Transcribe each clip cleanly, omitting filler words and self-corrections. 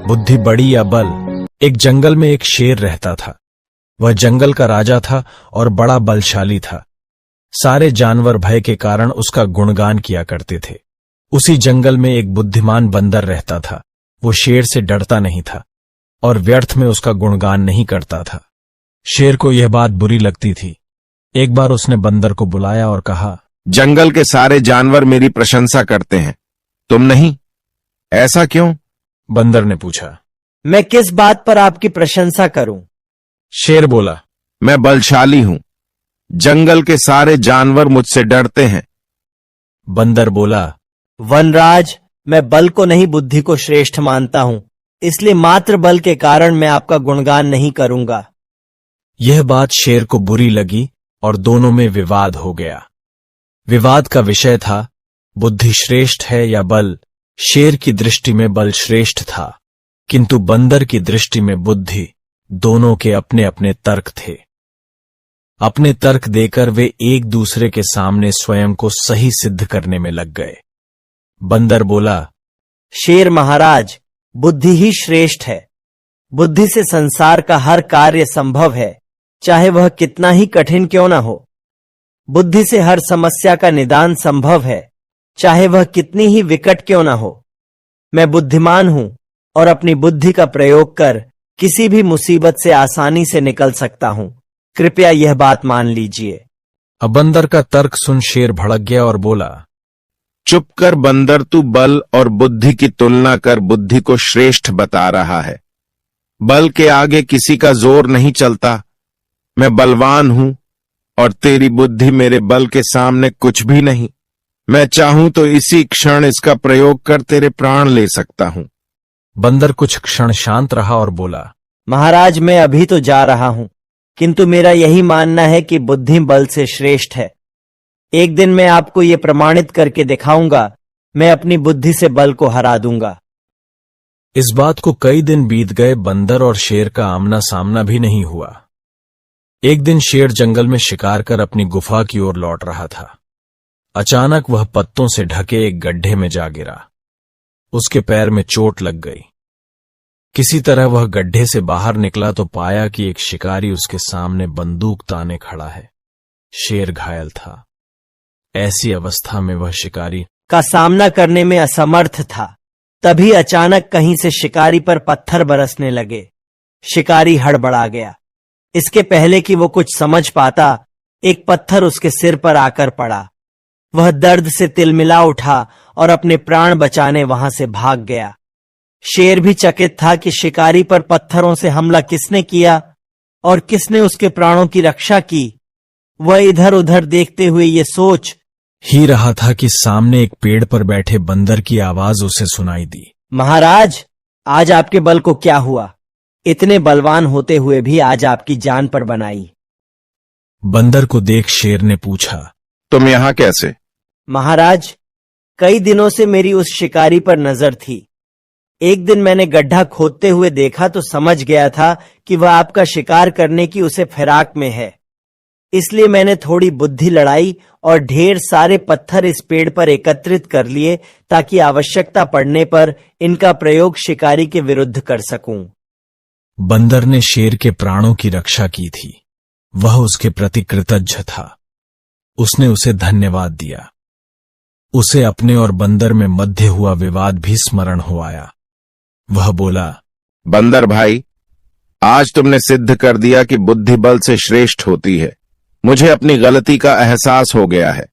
बुद्धि बड़ी या बल। एक जंगल में एक शेर रहता था। वह जंगल का राजा था और बड़ा बलशाली था। सारे जानवर भय के कारण उसका गुणगान किया करते थे। उसी जंगल में एक बुद्धिमान बंदर रहता था। वो शेर से डरता नहीं था और व्यर्थ में उसका गुणगान नहीं करता था। शेर को यह बात बुरी लगती थी। एक बार उसने बंदर को बुलाया और कहा, जंगल के सारे जानवर मेरी प्रशंसा करते हैं, तुम नहीं, ऐसा क्यों? बंदर ने पूछा। मैं किस बात पर आपकी प्रशंसा करूं? शेर बोला, मैं बलशाली हूं, जंगल के सारे जानवर मुझसे डरते हैं। बंदर बोला, वनराज, मैं बल को नहीं बुद्धि को श्रेष्ठ मानता हूं, इसलिए मात्र बल के कारण मैं आपका गुणगान नहीं करूंगा। यह बात शेर को बुरी लगी और दोनों में विवाद हो गया। विवाद का विषय था, बुद्धि श्रेष्ठ है या बल। शेर की दृष्टि में बल श्रेष्ठ था, किंतु बंदर की दृष्टि में बुद्धि। दोनों के अपने अपने तर्क थे। अपने तर्क देकर वे एक दूसरे के सामने स्वयं को सही सिद्ध करने में लग गए। बंदर बोला, शेर महाराज, बुद्धि ही श्रेष्ठ है। बुद्धि से संसार का हर कार्य संभव है, चाहे वह कितना ही कठिन क्यों न हो। बुद्धि से हर समस्या का निदान संभव है, चाहे वह कितनी ही विकट क्यों न हो। मैं बुद्धिमान हूं और अपनी बुद्धि का प्रयोग कर किसी भी मुसीबत से आसानी से निकल सकता हूं। कृपया यह बात मान लीजिए। अब बंदर का तर्क सुन शेर भड़क गया और बोला, चुप कर बंदर, तू बल और बुद्धि की तुलना कर बुद्धि को श्रेष्ठ बता रहा है। बल के आगे किसी का जोर नहीं चलता। मैं बलवान हूं और तेरी बुद्धि मेरे बल के सामने कुछ भी नहीं। मैं चाहूं तो इसी क्षण इसका प्रयोग कर तेरे प्राण ले सकता हूं। बंदर कुछ क्षण शांत रहा और बोला, महाराज, मैं अभी तो जा रहा हूं, किंतु मेरा यही मानना है कि बुद्धि बल से श्रेष्ठ है। एक दिन मैं आपको ये प्रमाणित करके दिखाऊंगा। मैं अपनी बुद्धि से बल को हरा दूंगा। इस बात को कई दिन बीत गए। बंदर और शेर का आमना सामना भी नहीं हुआ। एक दिन शेर जंगल में शिकार कर अपनी गुफा की ओर लौट रहा था। अचानक वह पत्तों से ढके एक गड्ढे में जा गिरा। उसके पैर में चोट लग गई। किसी तरह वह गड्ढे से बाहर निकला तो पाया कि एक शिकारी उसके सामने बंदूक ताने खड़ा है। शेर घायल था। ऐसी अवस्था में वह शिकारी का सामना करने में असमर्थ था। तभी अचानक कहीं से शिकारी पर पत्थर बरसने लगे। शिकारी हड़बड़ा गया। इसके पहले कि वो कुछ समझ पाता, एक पत्थर उसके सिर पर आकर पड़ा। वह दर्द से तिलमिला उठा और अपने प्राण बचाने वहां से भाग गया। शेर भी चकित था कि शिकारी पर पत्थरों से हमला किसने किया और किसने उसके प्राणों की रक्षा की। वह इधर उधर देखते हुए ये सोच ही रहा था कि सामने एक पेड़ पर बैठे बंदर की आवाज उसे सुनाई दी। महाराज, आज आपके बल को क्या हुआ? इतने बलवान होते हुए भी आज आपकी जान पर बनाई। बंदर को देख शेर ने पूछा, तुम यहां कैसे? महाराज, कई दिनों से मेरी उस शिकारी पर नजर थी। एक दिन मैंने गड्ढा खोदते हुए देखा तो समझ गया था कि वह आपका शिकार करने की उसे फिराक में है। इसलिए मैंने थोड़ी बुद्धि लड़ाई और ढेर सारे पत्थर इस पेड़ पर एकत्रित कर लिए ताकि आवश्यकता पड़ने पर इनका प्रयोग शिकारी के विरुद्ध कर सकूं। बंदर ने शेर के प्राणों की रक्षा की थी। वह उसके प्रति कृतज्ञ था। उसने उसे धन्यवाद दिया। उसे अपने और बंदर में मध्य हुआ विवाद भी स्मरण हो आया। वह बोला, बंदर भाई, आज तुमने सिद्ध कर दिया कि बुद्धि बल से श्रेष्ठ होती है। मुझे अपनी गलती का एहसास हो गया है।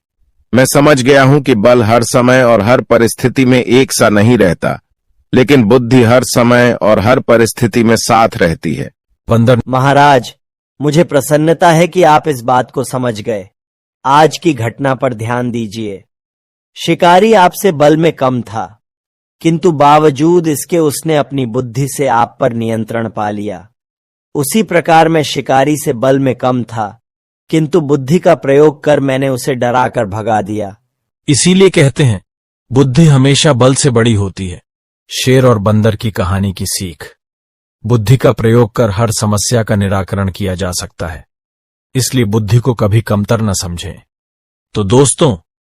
मैं समझ गया हूं कि बल हर समय और हर परिस्थिति में एक सा नहीं रहता, लेकिन बुद्धि हर समय और हर परिस्थिति में साथ रहती है। बंदर, महाराज, मुझे प्रसन्नता है कि आप इस बात को समझ गए। आज की घटना पर ध्यान दीजिए। शिकारी आपसे बल में कम था, किंतु बावजूद इसके उसने अपनी बुद्धि से आप पर नियंत्रण पा लिया। उसी प्रकार मैं शिकारी से बल में कम था, किंतु बुद्धि का प्रयोग कर मैंने उसे डराकर भगा दिया। इसीलिए कहते हैं, बुद्धि हमेशा बल से बड़ी होती है। शेर और बंदर की कहानी की सीख। बुद्धि का प्रयोग कर हर समस्या का निराकरण किया जा सकता है, इसलिए बुद्धि को कभी कमतर न समझें। तो दोस्तों,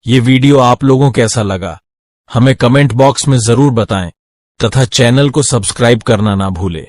ये वीडियो आप लोगों कैसा लगा हमें कमेंट बॉक्स में जरूर बताएं तथा चैनल को सब्सक्राइब करना ना भूलें।